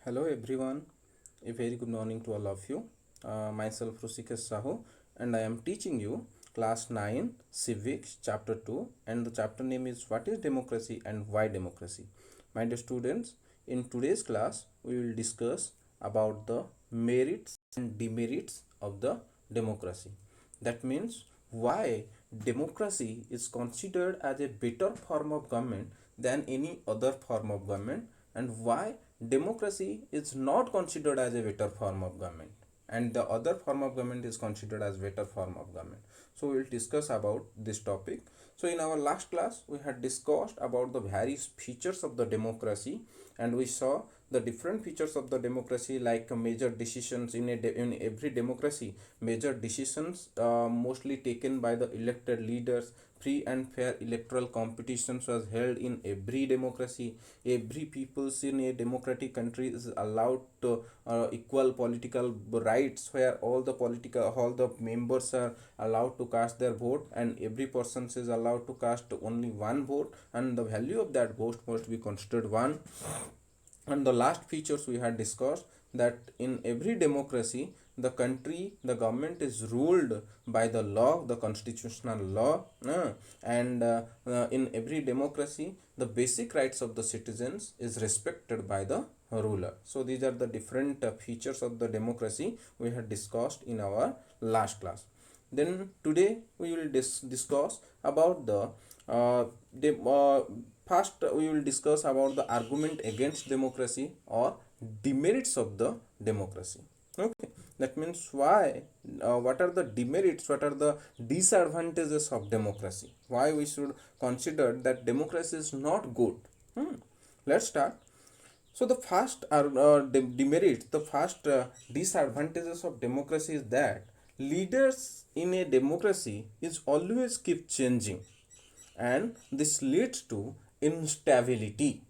Hello everyone, a very good morning to all of you. Myself Rusikesh Sahu, and I am teaching you class 9 civics chapter 2, and the chapter name is what is democracy and why democracy. My dear students, in today's class we will discuss about the merits and demerits of the democracy. That means why democracy is considered as a better form of government than any other form of government, and why democracy is not considered as a better form of government and the other form of government is considered as better form of government. So we will discuss about this topic. So in our last class we had discussed about the various features of the democracy, and we saw the different features of the democracy, like major decisions in every democracy. Major decisions mostly taken by the elected leaders. Free and fair electoral competitions was held in every democracy. Every peoples in a democratic country is allowed to equal political rights, where all the members are allowed to cast their vote, and every person is allowed to cast only one vote, and the value of that vote must be considered one. And the last features we had discussed, that in every democracy the government is ruled by the law, the constitutional law, and in every democracy the basic rights of the citizens is respected by the ruler. So these are the different features of the democracy we had discussed in our last class. Then today we will discuss about the first we will discuss about the argument against democracy or demerits of the democracy. Okay, that means why, what are the demerits, what are the disadvantages of democracy, why we should consider that democracy is not good. Let's start. So the first demerit, the first disadvantages of democracy is that leaders in a democracy is always keep changing, and this leads to instability.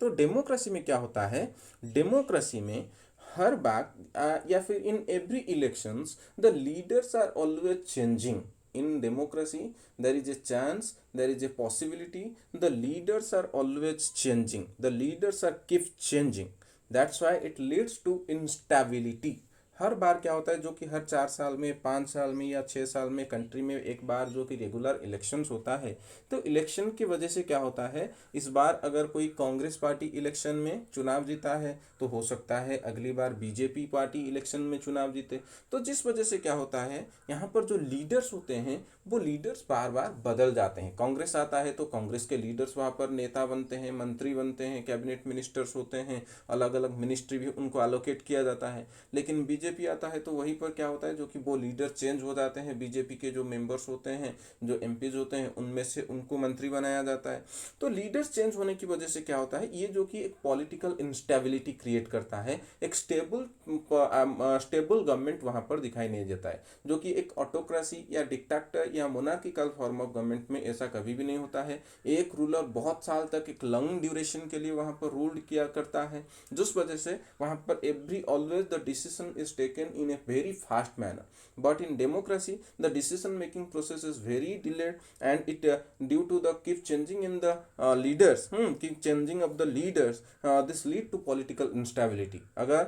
तो democracy में क्या होता है, democracy में हर बार या फिर in every elections the leaders are always changing. In democracy there is a chance, there is a possibility, the leaders are always changing, the leaders are keep changing. That's why it leads to instability. हर बार क्या होता है, जो कि हर 4 साल में, 5 साल में या 6 साल में कंट्री में एक बार जो कि रेगुलर इलेक्शंस होता है, तो इलेक्शन की वजह से क्या होता है, इस बार अगर कोई कांग्रेस पार्टी इलेक्शन में चुनाव जीता है तो हो सकता है अगली बार बीजेपी पार्टी इलेक्शन में चुनाव जीते. तो जिस वजह से क्या होता है, यहाँ पर जो लीडर्स होते हैं वो लीडर्स बार बार बदल जाते हैं. कांग्रेस आता है तो कांग्रेस के लीडर्स वहाँ पर नेता बनते हैं, मंत्री बनते हैं, कैबिनेट मिनिस्टर्स होते हैं, अलग अलग मिनिस्ट्री भी उनको एलोकेट किया जाता है. लेकिन बीजेपी आता है तो वहीं पर क्या होता है, जो कि वो लीडर चेंज हो जाते हैं, बीजेपी के जो मेंबर्स होते हैं, जो एमपीज होते हैं, उनमें से उनको मंत्री बनाया जाता है. तो लीडर्स चेंज होने की वजह से क्या होता है, ये जो कि एक पॉलिटिकल इंस्टेबिलिटी क्रिएट करता है, एक स्टेबल गवर्नमेंट वहां पर दिखाई नहीं देता है, जो कि एक ऑटोक्रेसी या डिक्टेटर या मोनार्किकल फॉर्म ऑफ गवर्नमेंट में ऐसा कभी भी नहीं होता है. एक रूलर बहुत साल तक एक लॉन्ग ड्यूरेशन के लिए वहां पर रूल किया करता है, जिस वजह से वहां पर every always the decision is taken in a very fast manner. But in democracy the decision making process is very delayed, and it due to the keep changing in the leaders, keep changing of the leaders, this lead to political instability. अगर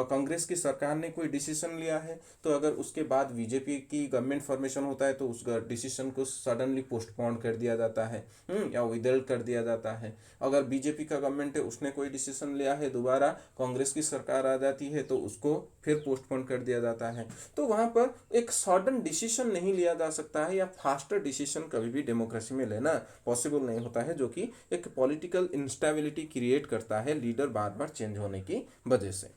कांग्रेस की सरकार ने कोई decision लिया है तो अगर उसके बाद बीजेपी की गवर्नमेंट फॉर्मेशन होता है तो उस डिसीजन को सडनली पोस्टपोन कर दिया जाता है, या विदल्ड कर दिया जाता है. अगर बीजेपी का गवर्नमेंट है, उसने कोई डिसीजन लिया है, दोबारा कांग्रेस की सरकार आ जाती है तो उसको फिर पोस्टपोन कर दिया जाता है. तो वहां पर एक सडन डिसीजन नहीं लिया जा सकता है, या फास्टर डिसीजन कभी भी डेमोक्रेसी में लेना पॉसिबल नहीं होता है, जो कि एक पॉलिटिकल इंस्टेबिलिटी क्रिएट करता है लीडर बार बार चेंज होने की वजह से.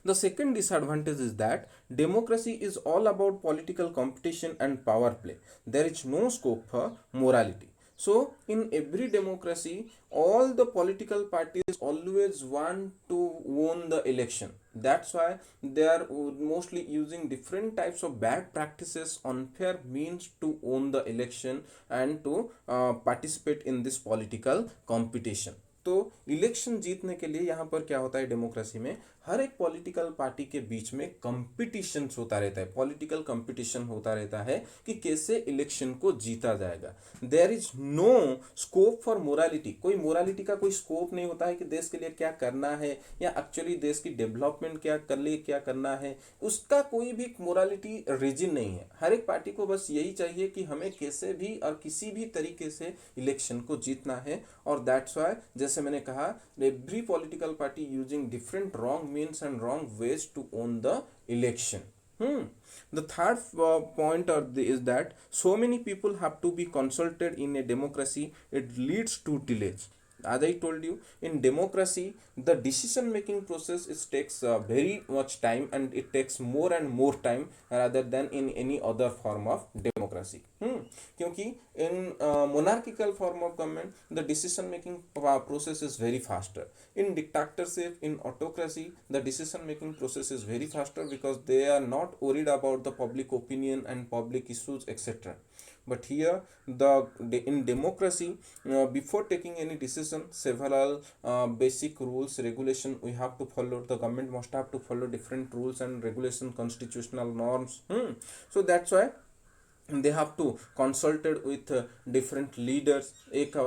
The second disadvantage is that democracy is all about political competition and power play. There is no scope for morality. So, in every democracy, all the political parties always want to win the election. That's why they are mostly using different types of bad practices, unfair means to own the election and to participate in this political competition. तो election जीतने के लिए यहाँ पर क्या होता है democracy में, हर एक पॉलिटिकल पार्टी के बीच में कंपटीशन होता रहता है, पॉलिटिकल कंपटीशन होता रहता है कि कैसे इलेक्शन को जीता जाएगा। There is no scope for morality, कोई मोरालिटी का कोई स्कोप नहीं होता है कि देश के लिए क्या करना है या एक्चुअली देश की डेवलपमेंट क्या कर लिए क्या करना है, उसका कोई भी मोरालिटी रीजन नहीं है। हर एक पार्टी को बस यही चाहिए कि हमें कैसे भी और किसी भी तरीके से इलेक्शन को जीतना है। और दैट्स वाई जैसे मैंने कहा, every political party using different wrong means and wrong ways to own the election. The third point is that so many people have to be consulted in a democracy. It leads to delays. As I told you, in democracy, the decision making process takes very much time, and it takes more and more time rather than in any other form of democracy. क्योंकि in monarchical form of government, the decision making process is very faster. In dictatorship, in autocracy, the decision making process is very faster because they are not worried about the public opinion and public issues, etc. But here in democracy, before taking any decision, several basic rules regulation we have to follow. The government must have to follow different rules and regulation, constitutional norms. So that's why they have to consulted with different leaders. एक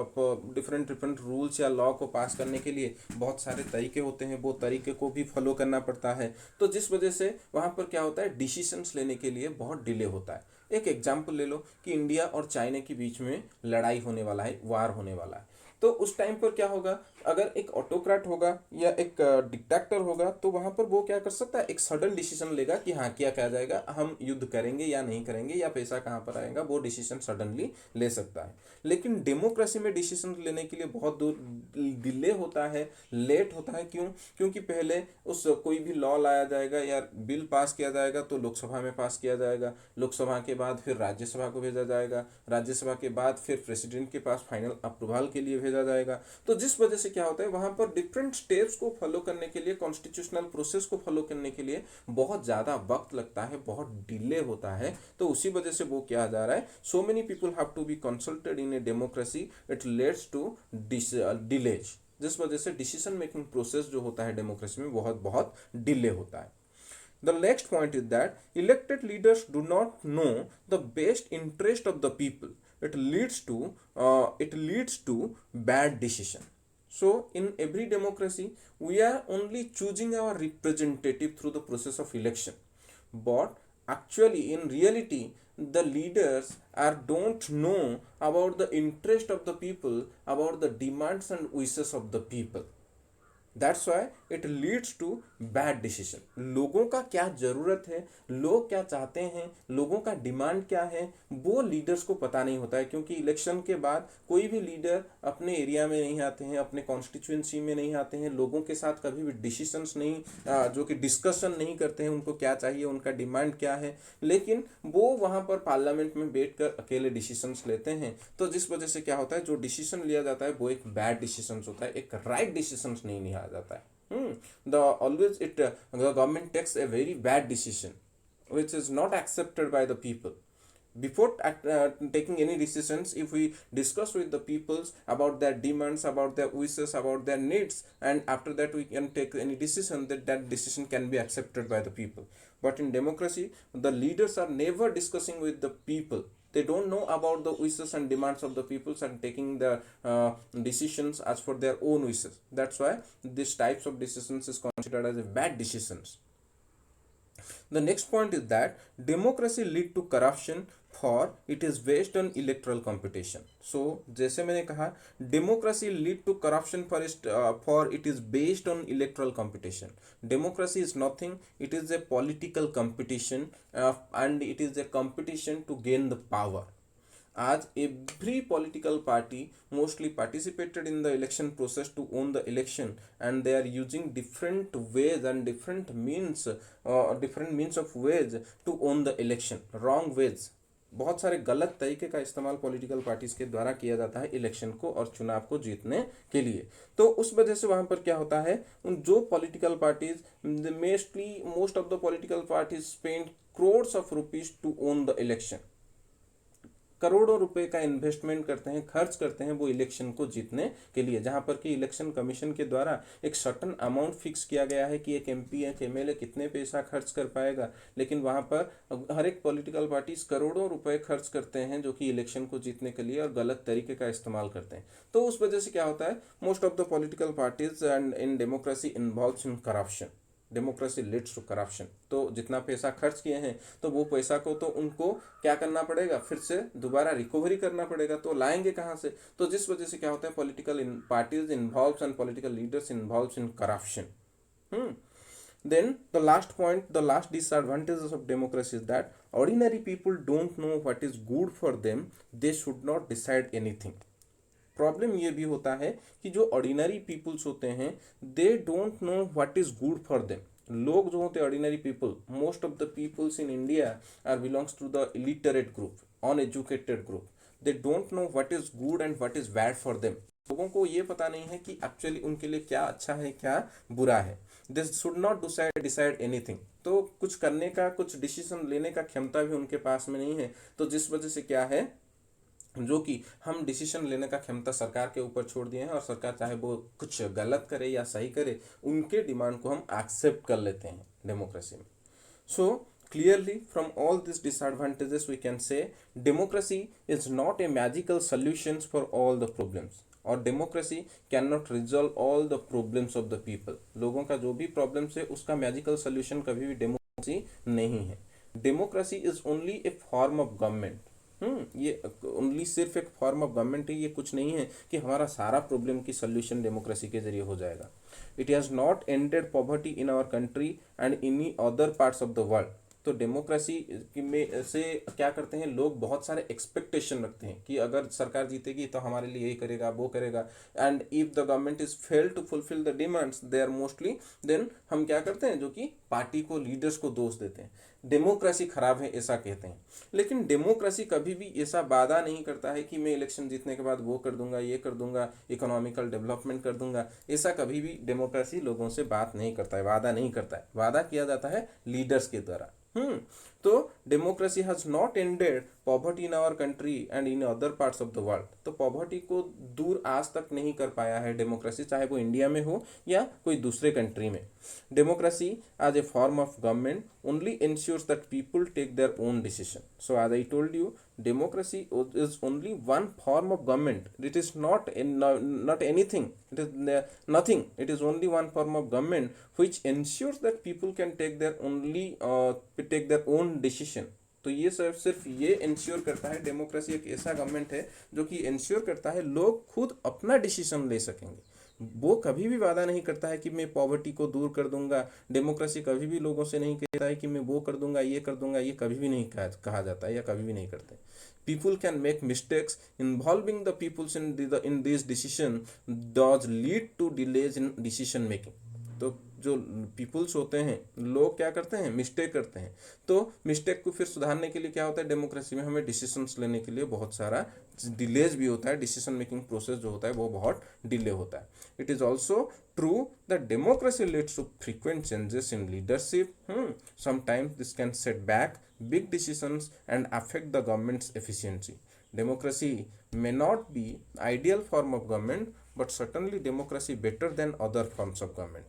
different rules या law को पास करने के लिए बहुत सारे तरीके होते हैं, वो तरीके को भी फॉलो करना पड़ता है। तो जिस वजह से वहाँ पर क्या होता है, डिसीजंस लेने के लिए बहुत डिले होता है। एक एग्जाम्पल ले लो कि इंडिया और चाइना के बीच में लड़ाई होने वाला है, वार होने वाला है। तो उस टाइम पर क्या होगा, अगर एक ऑटोक्रेट होगा या एक डिक्टेटर होगा, तो वहां पर वो क्या कर सकता है, एक सडन डिसीजन लेगा कि हाँ क्या किया जाएगा, हम युद्ध करेंगे या नहीं करेंगे, या पैसा कहाँ पर आएगा, वो डिसीजन सडनली ले सकता है। लेकिन डेमोक्रेसी में डिसीजन लेने के लिए बहुत दूर डिले होता है, लेट होता है। क्यों? क्योंकि पहले उस कोई भी लॉ लाया जाएगा या बिल पास किया जाएगा तो लोकसभा में पास किया जाएगा, लोकसभा के बाद फिर राज्यसभा को भेजा जाएगा, राज्यसभा के बाद फिर प्रेसिडेंट के पास फाइनल अप्रूवल के लिए भेजा जाएगा। तो जिस वजह से क्या होता है, वहां पर डिफरेंट स्टेप्स को फॉलो करने के लिए, कॉन्स्टिट्यूशनल प्रोसेस को फॉलो करने के लिए बहुत ज्यादा वक्त लगता है, बहुत डिले होता है। तो उसी वजह से वो क्या जा रहा है, so many people have to be consulted in a democracy, it leads to delays. जिस वजह से डिसीजन मेकिंग प्रोसेस जो होता है डेमोक्रेसी में बहुत बहुत डिले होता है। The next point is that elected leaders do not know the best interest of the people. It leads to bad decision. So in every democracy, we are only choosing our representative through the process of election. But actually, in reality, the leaders don't know about the interest of the people, about the demands and wishes of the people. That's why it leads to bad decision. लोगों का क्या जरूरत है, लोग क्या चाहते हैं, लोगों का डिमांड क्या है, वो लीडर्स को पता नहीं होता है। क्योंकि इलेक्शन के बाद कोई भी लीडर अपने एरिया में नहीं आते हैं, अपने कॉन्स्टिट्यूएंसी में नहीं आते हैं, लोगों के साथ कभी भी डिसीजंस नहीं जो कि डिस्कशन नहीं करते हैं, उनको क्या चाहिए, उनका डिमांड क्या है, लेकिन वो वहाँ पर पार्लियामेंट में बैठकर अकेले डिसीजंस लेते हैं। तो जिस वजह से क्या होता है, जो डिसीजन लिया जाता है वो एक बैड डिसीजन होता है, एक राइट डिसीजन नहीं लिया जाता है। The government takes a very bad decision which is not accepted by the people. Before taking any decisions, if we discuss with the peoples about their demands, about their wishes, about their needs, and after that we can take any decision, that decision can be accepted by the people. But in democracy, the leaders are never discussing with the people. They don't know about the wishes and demands of the peoples and taking the decisions as for their own wishes. That's why these types of decisions is considered as a bad decisions. The next point is that democracy lead to corruption for it is based on electoral competition. So जैसे मैंने कहा, democracy lead to corruption for it is based on electoral competition. Democracy is nothing, it is a political competition and it is a competition to gain the power. As every political party mostly participated in the election process to own the election, and they are using different ways and different means of ways to own the election, wrong ways. बहुत सारे गलत तरीके का इस्तेमाल political parties के द्वारा किया जाता है इलेक्शन को और चुनाव को जीतने के लिए। तो उस वजह से वहां पर क्या होता है, उन जो political parties most of the political parties spend crores of rupees to own the election. करोड़ों रुपए का इन्वेस्टमेंट करते हैं, खर्च करते हैं वो इलेक्शन को जीतने के लिए, जहां पर कि इलेक्शन कमीशन के द्वारा एक सर्टन अमाउंट फिक्स किया गया है कि एक एमपी एक एमएलए कितने पैसा खर्च कर पाएगा, लेकिन वहां पर हर एक पॉलिटिकल पार्टीज करोड़ों रुपए खर्च करते हैं जो कि इलेक्शन को जीतने के लिए और गलत तरीके का इस्तेमाल करते हैं। तो उस वजह से क्या होता है, most of the political parties and in democracy involves in corruption, democracy leads to corruption. तो जितना पैसा खर्च किए हैं तो वो पैसा को तो उनको क्या करना पड़ेगा, फिर से दोबारा रिकवरी करना पड़ेगा, तो लाएंगे कहाँ से। तो जिस वजह से क्या होता है, political parties involves and political leaders involves in corruption. Then the last point, the last disadvantages of democracy is that ordinary people don't know what is good for them. They should not decide anything. Problem ये भी होता है कि जो ordinary peoples होते हैं they don't know what is good for them. लोग जो होते हैं ordinary people, most of the peoples in India are belongs to the illiterate group, uneducated group. They don't know what is good and what is bad for them. लोगों को ये पता नहीं है कि एक्चुअली उनके लिए क्या अच्छा है क्या बुरा है। They should not decide anything. तो कुछ करने का, कुछ डिसीजन लेने का क्षमता भी उनके पास में नहीं है। तो जिस वजह से क्या है, जो कि हम डिसीजन लेने का क्षमता सरकार के ऊपर छोड़ दिए हैं, और सरकार चाहे वो कुछ गलत करे या सही करे, उनके डिमांड को हम एक्सेप्ट कर लेते हैं डेमोक्रेसी में। सो clearly from all these disadvantages we can say democracy is not a magical solutions for all the problems, और democracy can not resolve all the problems of the people. लोगों का जो भी प्रॉब्लम्स है उसका मैजिकल सोल्यूशन कभी भी democracy नहीं है। Democracy is only A form of government. ये ओनली सिर्फ एक फॉर्म ऑफ गवर्नमेंट है, ये कुछ नहीं है कि हमारा सारा प्रॉब्लम की सोल्यूशन डेमोक्रेसी के जरिए हो जाएगा। It has not ended poverty in our country and in other parts of the world. तो डेमोक्रेसी में से क्या करते हैं लोग, बहुत सारे एक्सपेक्टेशन रखते हैं कि अगर सरकार जीतेगी तो हमारे लिए यही करेगा वो करेगा, and if the government is fail to fulfil the demands they are mostly, then हम क्या करते हैं, जो कि पार्टी को, लीडर्स को दोष देते हैं, डेमोक्रेसी खराब है ऐसा कहते हैं। लेकिन डेमोक्रेसी कभी भी ऐसा वादा नहीं करता है कि मैं इलेक्शन जीतने के बाद वो कर दूंगा, ये कर दूंगा, इकोनॉमिकल डेवलपमेंट कर दूंगा। ऐसा कभी भी डेमोक्रेसी लोगों से बात नहीं करता है, वादा नहीं करता है। वादा किया जाता है लीडर्स के द्वारा। तो democracy has not ended poverty in our country and in other parts of the world. तो पॉवर्टी को दूर आज तक नहीं कर पाया है डेमोक्रेसी, चाहे वो इंडिया में हो या कोई दूसरे कंट्री में। Democracy as a form of government only ensures that people take their own decision. So as I told you, democracy is only one form of government. It is not not anything. It is nothing. It is only one form of government which ensures that people can take their own decision. तो ये सिर्फ ये ensure करता है, democracy एक ऐसा government है जो कि इंश्योर करता है लोग खुद अपना डिसीजन ले सकेंगे। वो कभी भी वादा नहीं करता है कि मैं पॉवर्टी को दूर कर दूंगा। डेमोक्रेसी कभी भी लोगों से नहीं कहता है कि मैं वो कर दूंगा, ये कर दूंगा, ये कभी भी नहीं कहा जाता है या कभी भी नहीं करते। People can make mistakes involving the peoples in this decision does lead to delays in decision making. तो जो पीपुल्स होते हैं, लोग क्या करते हैं, मिस्टेक करते हैं। तो मिस्टेक को फिर सुधारने के लिए क्या होता है, डेमोक्रेसी में हमें डिसीजंस लेने के लिए बहुत सारा डिलेज भी होता है। डिसीजन मेकिंग प्रोसेस जो होता है वो बहुत डिले होता है। It is also true that democracy leads to frequent changes in leadership. Sometimes this can set back big decisions and affect the government's efficiency. Democracy may not be ideal form of government, but certainly democracy better than other forms of government.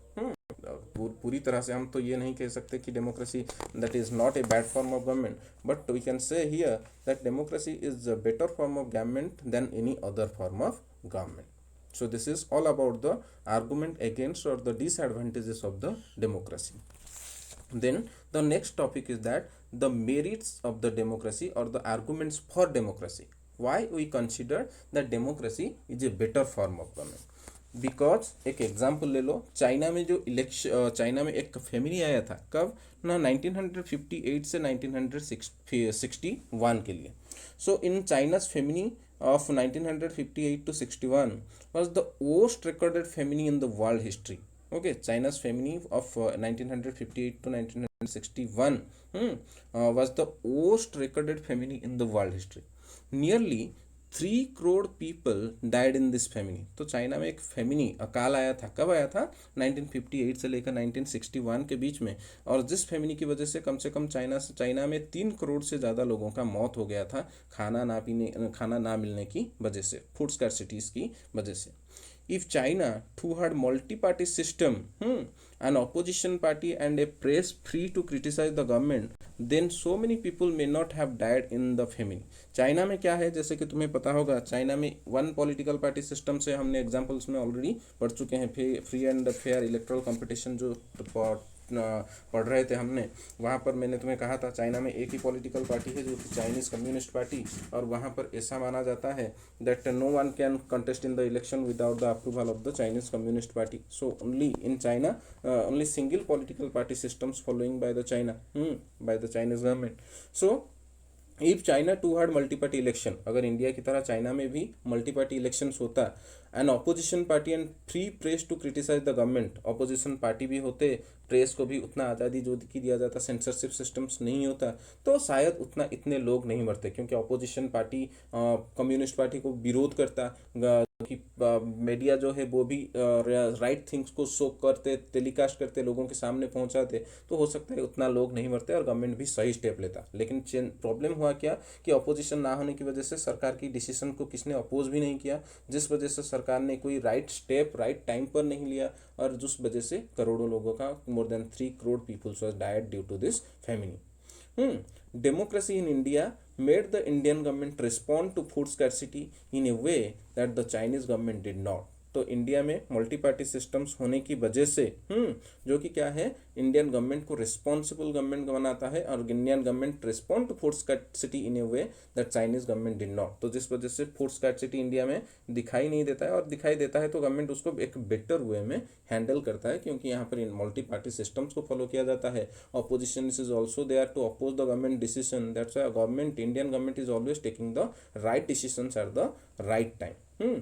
पूरी तरह से हम तो ये नहीं कह सकते कि democracy that is not a bad form of government, but we can say here that democracy is a better form of government than any other form of government. So this is all about the argument against or the disadvantages of the democracy. Then the next topic is that the merits of the democracy or the arguments for democracy. Why we consider that democracy is a better form of government? Because एक example ले लो, China में जो China में एक फेमिनी आया था कब ना 1958 से 1961 के लिए. सो in China's फेमिनी of 1958 to 61 was the worst recorded famine in the world history. Okay, China's famine of 1958 to 1961 was the worst recorded famine in the world history. Nearly 3 crore people died in this famine. तो China में एक फेमिनी अकाल आया था। कब आया था? 1958 से लेकर 1961 के बीच में। और जिस फेमिनी की वजह से कम चाइना में 3 करोड़ से ज़्यादा लोगों का मौत हो गया था, खाना ना मिलने की वजह से, फूड स्कैरसिटीज की वजह से। If China too had multi-party system, an opposition party and a press free to criticize the government, then so many people may not have died in the famine. China में क्या है, जैसे कि तुम्हें पता होगा, चाइना में वन पॉलिटिकल पार्टी सिस्टम से हमने एग्जांपल्स में ऑलरेडी पढ़ चुके हैं। Free and fair electoral competition जो पढ़ रहे थे हमने, वहाँ पर मैंने तुम्हें कहा था चाइना में एक ही पॉलिटिकल पार्टी है जो कि चाइनीज़ कम्युनिस्ट पार्टी, और वहाँ पर ऐसा माना जाता है that no one can contest in the election without the approval of the Chinese communist party. So only in China only single political party systems following by the Chinese government. So if China too had multi party election, अगर India की तरह China में भी multi party elections होता, an opposition party and free press to criticise the government, opposition party भी होते, press को भी उतना आज़ादी जो की दिया जाता, सेंसरशिप सिस्टम्स नहीं होता, तो शायद इतने लोग नहीं मरते। क्योंकि ऑपोजिशन पार्टी कम्युनिस्ट पार्टी को विरोध करता, कि मीडिया जो है वो भी राइट थिंग्स को शो करते, टेलीकास्ट करते, लोगों के सामने पहुंचाते, तो हो सकता है उतना लोग नहीं मरते और गवर्नमेंट भी सही स्टेप लेता। लेकिन प्रॉब्लम हुआ क्या कि अपोजिशन ना होने की वजह से सरकार की डिसीजन को किसने अपोज भी नहीं किया, जिस वजह से सरकार ने कोई राइट स्टेप राइट टाइम पर नहीं लिया, और जिस वजह से करोड़ों लोगों का, more than 3 crore peoples was died due to this famine. Democracy in India made the Indian government respond to food scarcity in a way that the Chinese government did not. तो इंडिया में मल्टी पार्टी सिस्टम्स होने की वजह से जो कि क्या है, इंडियन गवर्नमेंट को रिस्पॉन्सिबल गवर्नमेंट बनाता है, और Indian government respond to food scarcity in a way that Chinese government did not. तो जिस वजह से फूड स्कैरसिटी इंडिया में दिखाई नहीं देता है, और दिखाई देता है तो गवर्नमेंट उसको एक बेटर वे में हैंडल करता है, क्योंकि यहाँ पर इन मल्टी पार्टी सिस्टम्स को फॉलो किया जाता है। Opposition is also there to oppose the government decision, that's why government, Indian government is always taking the right decisions at the right time.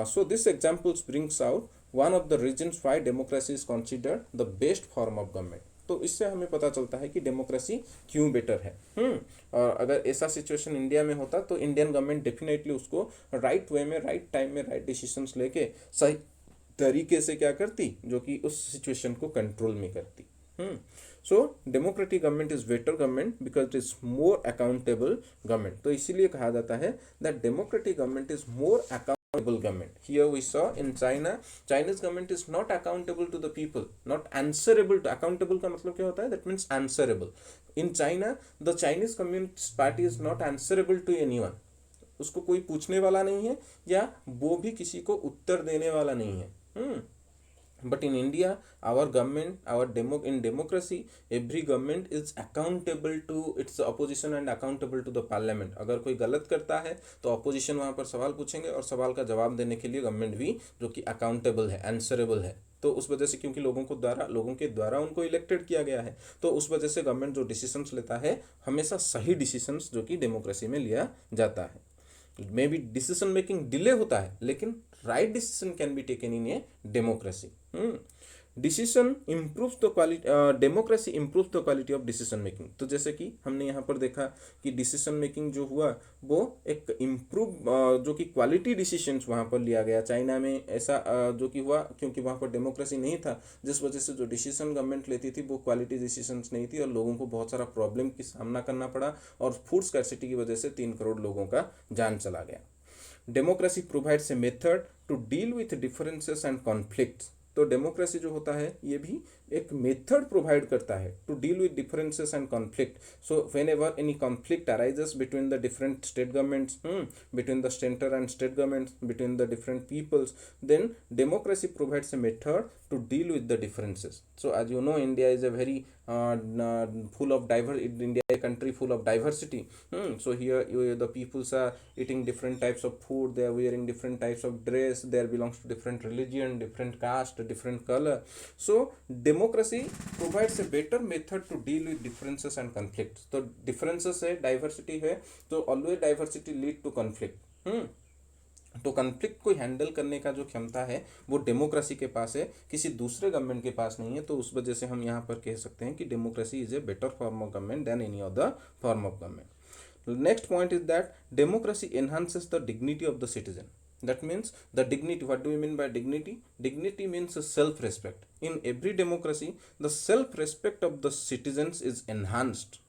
So this examples brings out one of the reasons why democracy is considered the best form of government. तो इससे हमें पता चलता है कि democracy क्यों better है। और अगर ऐसा सिचुएशन इंडिया में होता तो इंडियन गवर्नमेंट डेफिनेटली उसको राइट वे में, राइट टाइम में, राइट डिसीजंस लेके सही तरीके से क्या करती, जो कि उस सिचुएशन को कंट्रोल में करती। So democratic government is better government because it is more accountable government. तो इसीलिए कहा जाता है that democratic government is more accountable government. Here we saw in China, Chinese government is not accountable to the people, not answerable to, accountable का मतलब क्या होता है, that means answerable. In China, the Chinese Communist Party is not answerable to anyone. उसको कोई पूछने वाला नहीं है, या वो भी किसी को उत्तर देने वाला नहीं है। But in India, our government, in democracy, every government is accountable to its opposition and accountable to the parliament. अगर कोई गलत करता है तो ऑपोजिशन वहाँ पर सवाल पूछेंगे, और सवाल का जवाब देने के लिए गवर्नमेंट भी जो कि अकाउंटेबल है, आंसरेबल है। तो उस वजह से, क्योंकि लोगों के द्वारा उनको इलेक्टेड किया गया है, तो उस वजह से गवर्नमेंट जो डिसीजंस लेता है हमेशा सही डिसीजंस जो कि डेमोक्रेसी में लिया जाता है। May be decision making delay होता है, लेकिन right decision can be taken in a democracy. Decision improve the quality, democracy improve the quality of decision making. तो जैसे कि हमने यहाँ पर देखा कि डिसीजन मेकिंग जो हुआ वो एक इम्प्रूव, जो कि क्वालिटी डिसीजंस वहाँ पर लिया गया। चाइना में ऐसा जो कि हुआ क्योंकि वहाँ पर डेमोक्रेसी नहीं था, जिस वजह से जो डिसीजन गवर्नमेंट लेती थी वो क्वालिटी डिसीजंस नहीं थी, और लोगों को बहुत सारा प्रॉब्लम की सामना करना पड़ा, और फूड स्कैरसिटी की वजह से 3 करोड़ लोगों का जान चला गया। Democracy provides a method to deal with differences and conflicts. तो डेमोक्रेसी जो होता है ये भी एक मेथड प्रोवाइड करता है to deal with differences and conflict. So whenever any conflict arises between the different state governments, between the centre and state governments, between the different peoples, then democracy provides a method to deal with the differences. So as you know, India is a very full of India is a country full of diversity. So here the peoples are eating different types of food, they are wearing different types of dress, they belongs to different religion, different caste, different color. So democracy provides a better method to deal with differences and conflicts. तो differences है, diversity है, तो always diversity lead to conflict. तो conflict को handle करने का जो क्षमता है वो डेमोक्रेसी के पास है, किसी दूसरे गवर्नमेंट के पास नहीं है। तो उस वजह से हम यहाँ पर कह सकते हैं कि democracy is a better form of government than any other form of government. Next point is that democracy enhances the dignity of the citizen. That means the dignity. What do we mean by dignity? Dignity means self respect. In every democracy the self respect of the citizens is enhanced.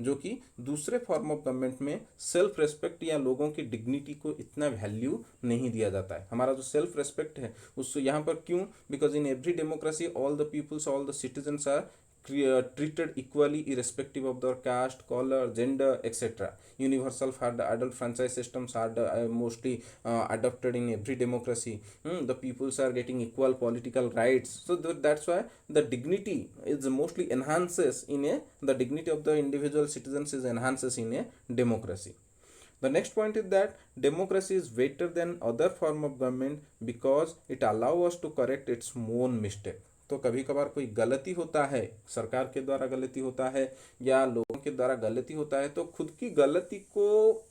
जो कि दूसरे form of government में self respect या लोगों की dignity को इतना value नहीं दिया जाता है. हमारा जो सेल्फ रेस्पेक्ट है उससे यहाँ पर क्यों? Because in every democracy all the peoples, all the citizens are treated equally irrespective of their caste, color, gender, etc. Universal adult franchise systems are mostly adopted in every democracy. The peoples are getting equal political rights, so that's why the dignity is mostly enhances in a the dignity of the individual citizens is enhances in a democracy. The next point is that democracy is better than other form of government because it allows us to correct its own mistake. तो कभी कभार कोई गलती होता है, सरकार के द्वारा गलती होता है या लोगों के द्वारा गलती होता है, तो खुद की गलती को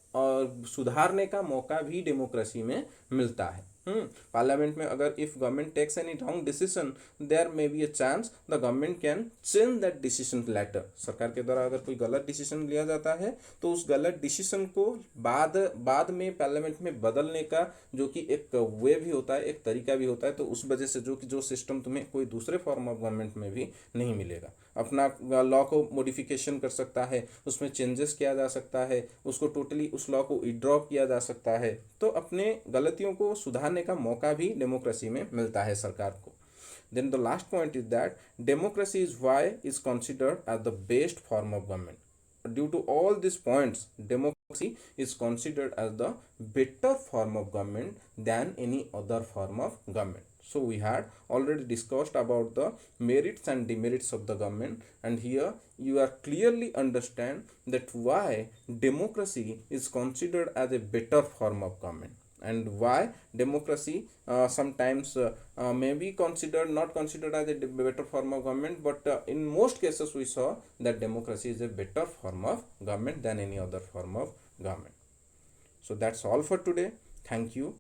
सुधारने का मौका भी डेमोक्रेसी में मिलता है. पार्लियामेंट में अगर if government takes any wrong decision, there may be a chance the government can change that decision later. सरकार के द्वारा अगर कोई गलत डिसीजन लिया जाता है तो उस गलत डिसीजन को बाद में पार्लियामेंट में बदलने का जो कि एक वे भी होता है, एक तरीका भी होता है. तो उस वजह से जो सिस्टम तुम्हें कोई दूसरे फॉर्म ऑफ गवर्नमेंट में भी नहीं मिलेगा. अपना लॉ को मॉडिफिकेशन कर सकता है, उसमें चेंजेस किया जा सकता है, उसको टोटली उस लॉ को विड्रॉ किया जा सकता है. तो अपने गलतियों को सुधारने का मौका भी डेमोक्रेसी में मिलता है सरकार को. Then the last point is that democracy is why is considered as the best form of government. Due to all these points, democracy is considered as the better form of government than any other form of government. So we had already discussed about the merits and demerits of the government, and here you are clearly understand that why democracy is considered as a better form of government and why democracy sometimes may be considered not considered as a better form of government, but in most cases we saw that democracy is a better form of government than any other form of government. So that's all for today. Thank you.